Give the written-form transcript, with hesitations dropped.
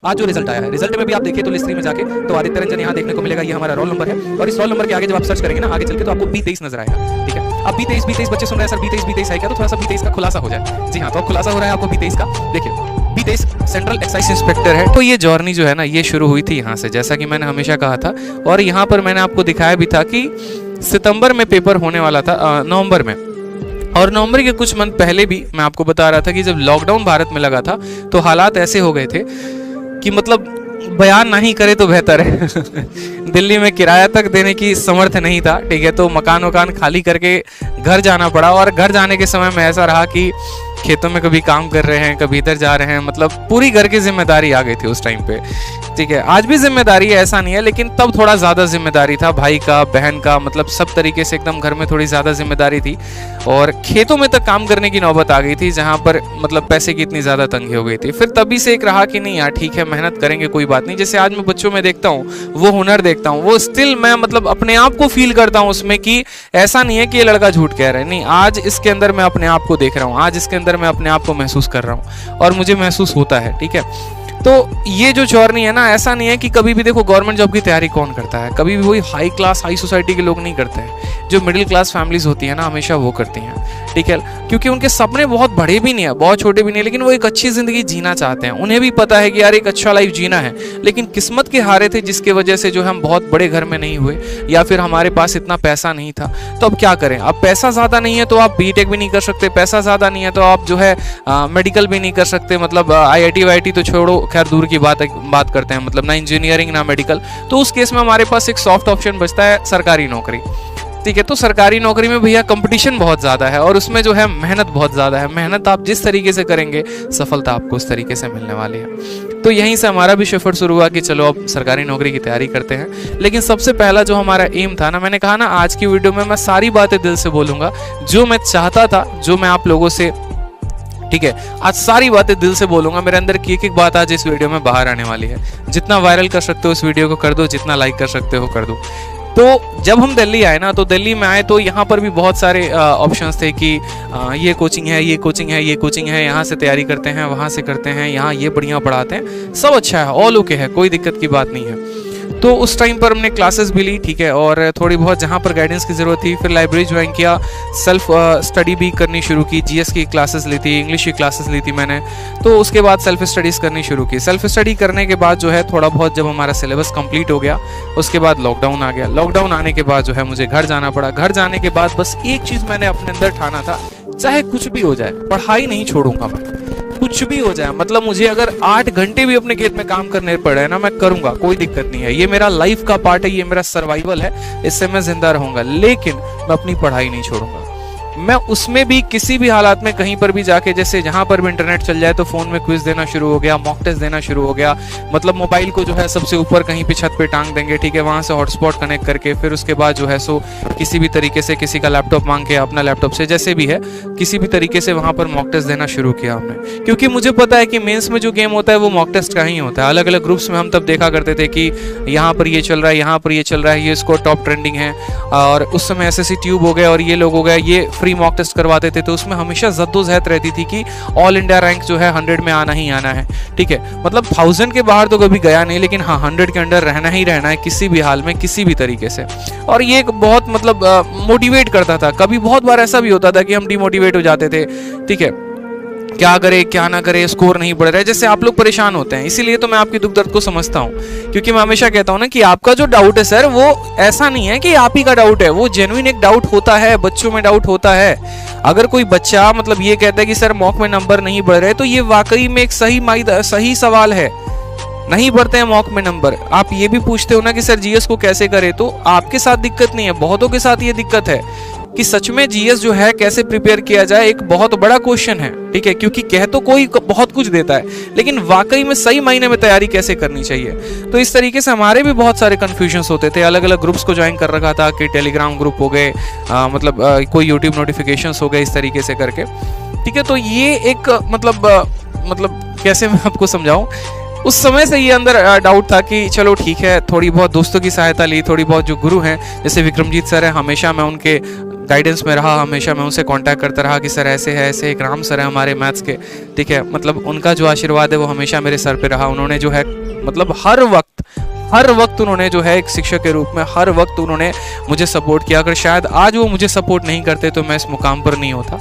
आज जो रिजल्ट आया है, रिजल्ट में भी आप देखिए तो लिस्ट 3 में जाके तो आदित्य रंजन यहाँ देखने को मिलेगा। ये हमारा रोल नंबर है और इस रोल नंबर के आगे जब आप सर्च करेंगे ना आगे चल के तो आपको B23 नजर आएगा। ठीक है, अब B23 बच्चे सुन रहे हैं सर B23 है क्या, तो थोड़ा सा B23 का खुलासा हो जाए। जी हाँ, तो अब खुलासा हो रहा है आपको B23 का। देखिए B23 सेंट्रल एक्साइज इंस्पेक्टर है। तो ये जर्नी जो है ना ये शुरू हुई थी यहाँ से, जैसा कि मैंने हमेशा कहा था और यहाँ पर मैंने आपको दिखाया भी था कि सितंबर में पेपर होने वाला था, नवंबर में, और नवंबर के कुछ मंथ पहले भी मैं आपको बता रहा था कि जब लॉकडाउन भारत में लगा था तो हालात ऐसे हो गए थे कि मतलब बयान नहीं करे तो बेहतर है। दिल्ली में किराया तक देने की समर्थ नहीं था। ठीक है, तो मकान खाली करके घर जाना पड़ा और घर जाने के समय में ऐसा रहा कि खेतों में कभी काम कर रहे हैं, कभी इधर जा रहे हैं, मतलब पूरी घर की जिम्मेदारी आ गई थी उस टाइम पे। ठीक है, आज भी जिम्मेदारी है, ऐसा नहीं है, लेकिन तब थोड़ा ज़्यादा जिम्मेदारी था, भाई का, बहन का, मतलब सब तरीके से एकदम घर में थोड़ी ज़्यादा जिम्मेदारी थी और खेतों में तक काम करने की नौबत आ गई थी जहाँ पर मतलब पैसे की इतनी ज़्यादा तंगी हो गई थी। फिर तभी से एक रहा कि नहीं यार ठीक है, मेहनत करेंगे, कोई बात नहीं। जैसे आज मैं बच्चों में देखता हूँ वो हुनर देखता हूँ, वो स्टिल मैं मतलब अपने आप को फील करता हूँ उसमें कि ऐसा नहीं है कि ये लड़का झूठ कह रहा है, नहीं, आज इसके अंदर मैं अपने आप को देख रहा हूँ, आज इसके अंदर मैं अपने आप को महसूस कर रहा हूँ और मुझे महसूस होता है। ठीक है, तो ये जो जर्नी है ना, ऐसा नहीं है कि कभी भी देखो गवर्नमेंट जॉब की तैयारी कौन करता है, कभी भी वही हाई क्लास हाई सोसाइटी के लोग नहीं करते हैं, जो मिडिल क्लास फैमिलीज होती है ना हमेशा वो करती हैं। ठीक है, क्योंकि उनके सपने बहुत बड़े भी नहीं है, बहुत छोटे भी नहीं है, लेकिन वो एक अच्छी जिंदगी जीना चाहते हैं। उन्हें भी पता है कि यार एक अच्छा लाइफ जीना है, लेकिन किस्मत के हारे थे जिसके वजह से जो हम बहुत बड़े घर में नहीं हुए या फिर हमारे पास इतना पैसा नहीं था। तो अब क्या करें, अब पैसा ज़्यादा नहीं है तो आप बीटेक भी नहीं कर सकते, पैसा ज़्यादा नहीं है तो आप जो है मेडिकल भी नहीं कर सकते, मतलब IIT वाईटी तो छोड़ो, खैर दूर की बात करते हैं, मतलब ना इंजीनियरिंग ना मेडिकल। तो उस केस में हमारे पास एक सॉफ्ट ऑप्शन बचता है सरकारी नौकरी। ठीक है, तो सरकारी नौकरी में भैया कंपटीशन बहुत ज़्यादा है और उसमें जो है मेहनत बहुत ज़्यादा है। मेहनत आप जिस तरीके से करेंगे सफलता आपको उस तरीके से मिलने वाली है। तो यहीं से हमारा भी सफ़र शुरू हुआ कि चलो अब सरकारी नौकरी की तैयारी करते हैं। लेकिन सबसे पहला जो हमारा एम था ना, मैंने कहा ना आज की वीडियो में मैं सारी बातें दिल से बोलूँगा, जो मैं चाहता था, जो मैं आप लोगों से, ठीक है, आज सारी बातें दिल से बोलूंगा। मेरे अंदर की एक बात आज इस वीडियो में बाहर आने वाली है। जितना वायरल कर सकते हो इस वीडियो को कर दो, जितना लाइक कर सकते हो कर दो। तो जब हम दिल्ली आए ना, तो दिल्ली में आए तो यहाँ पर भी बहुत सारे ऑप्शंस थे कि ये कोचिंग है, ये कोचिंग है, ये कोचिंग है, यहाँ से तैयारी करते हैं, वहाँ से करते हैं, यहाँ ये बढ़िया पढ़ाते हैं, सब अच्छा है, ऑल ओके है, कोई दिक्कत की बात नहीं है। तो उस टाइम पर हमने क्लासेस भी ली, ठीक है, और थोड़ी बहुत जहाँ पर गाइडेंस की ज़रूरत थी, फिर लाइब्रेरी ज्वाइन किया, सेल्फ स्टडी भी करनी शुरू की, GS की क्लासेस ली थी, इंग्लिश की क्लासेस ली थी मैंने। तो उसके बाद सेल्फ स्टडीज़ करनी शुरू की। सेल्फ स्टडी करने के बाद जो है थोड़ा बहुत जब हमारा सिलेबस कंप्लीट हो गया, उसके बाद लॉकडाउन आ गया। लॉकडाउन आने के बाद जो है मुझे घर जाना पड़ा। घर जाने के बाद बस एक चीज़ मैंने अपने अंदर ठाना था, चाहे कुछ भी हो जाए पढ़ाई नहीं छोड़ूंगा मैं, कुछ भी हो जाए, मतलब मुझे अगर 8 घंटे भी अपने खेत में काम करने पड़े ना, मैं करूंगा, कोई दिक्कत नहीं है। ये मेरा लाइफ का पार्ट है, ये मेरा सर्वाइवल है, इससे मैं जिंदा रहूंगा, लेकिन मैं अपनी पढ़ाई नहीं छोड़ूंगा। मैं उसमें भी किसी भी हालात में कहीं पर भी जाके, जैसे जहां पर भी इंटरनेट चल जाए तो फोन में क्विज देना शुरू हो गया, मॉक टेस्ट देना शुरू हो गया, मतलब मोबाइल को जो है सबसे ऊपर कहीं पे छत पे टांग देंगे, ठीक है, वहां से हॉटस्पॉट कनेक्ट करके, फिर उसके बाद जो है सो किसी भी तरीके से किसी का लैपटॉप मांग के अपना लैपटॉप से जैसे भी है किसी भी तरीके से वहां पर मॉक टेस्ट देना शुरू किया हमने। क्योंकि मुझे पता है कि मेंस में जो गेम होता है वो मॉक टेस्ट का ही होता है। अलग अलग ग्रुप्स में हम तब देखा करते थे कि यहाँ पर ये चल रहा है, यहाँ पर ये चल रहा है, ये स्कोर टॉप ट्रेंडिंग है, और उस समय SSC ट्यूब हो गए और ये लोग हो गए, ये फ्री मॉक टेस्ट करवाते थे। तो उसमें हमेशा जद्दोजहद रहती थी कि ऑल इंडिया रैंक जो है 100 में आना ही आना है। ठीक है, मतलब 1000 के बाहर तो कभी गया नहीं, लेकिन हाँ 100 के अंडर रहना ही रहना है किसी भी हाल में, किसी भी तरीके से। और ये एक बहुत मतलब मोटिवेट करता था। कभी बहुत बार ऐसा भी होता था कि हम डिमोटिवेट हो जाते थे, ठीक है, क्या करे क्या ना करे, स्कोर नहीं बढ़ रहा है, जैसे आप लोग परेशान होते हैं। इसीलिए तो मैं आपकी दुख दर्द को समझता हूँ, क्योंकि मैं हमेशा कहता हूँ ना कि आपका जो डाउट है सर, वो ऐसा नहीं है कि आप ही का डाउट है, वो जेन्युइन एक डाउट होता है, बच्चों में डाउट होता है। अगर कोई बच्चा मतलब ये कहता है कि सर मॉक में नंबर नहीं बढ़ रहे, तो ये वाकई में एक सही सवाल है। नहीं बढ़ते हैं मॉक में नंबर। आप ये भी पूछते हो ना कि सर GS को कैसे करें, तो आपके साथ दिक्कत नहीं है, बहुतों के साथ ये दिक्कत है कि सच में GS जो है कैसे प्रिपेयर किया जाए, एक बहुत बड़ा क्वेश्चन है। ठीक है, क्योंकि कह तो कोई बहुत कुछ देता है, लेकिन वाकई में सही मायने में तैयारी कैसे करनी चाहिए। तो इस तरीके से हमारे भी बहुत सारे कंफ्यूजन्स होते थे। अलग अलग ग्रुप्स को ज्वाइन कर रखा था कि टेलीग्राम ग्रुप हो गए, मतलब कोई यूट्यूब नोटिफिकेशंस हो गए, इस तरीके से करके। ठीक है, तो ये एक मतलब कैसे मैं आपको समझाऊं, उस समय से ये अंदर डाउट था कि चलो ठीक है, थोड़ी बहुत दोस्तों की सहायता ली, थोड़ी बहुत जो गुरु हैं जैसे विक्रमजीत सर हैं, हमेशा मैं उनके गाइडेंस में रहा, हमेशा मैं उनसे कांटेक्ट करता रहा कि सर ऐसे है, ऐसे एक राम सर है हमारे मैथ्स के, ठीक है, मतलब उनका जो आशीर्वाद है वो हमेशा मेरे सर पे रहा। उन्होंने जो है मतलब हर वक्त उन्होंने जो है एक शिक्षक के रूप में हर वक्त उन्होंने मुझे सपोर्ट किया। अगर शायद आज वो मुझे सपोर्ट नहीं करते तो मैं इस मुकाम पर नहीं होता।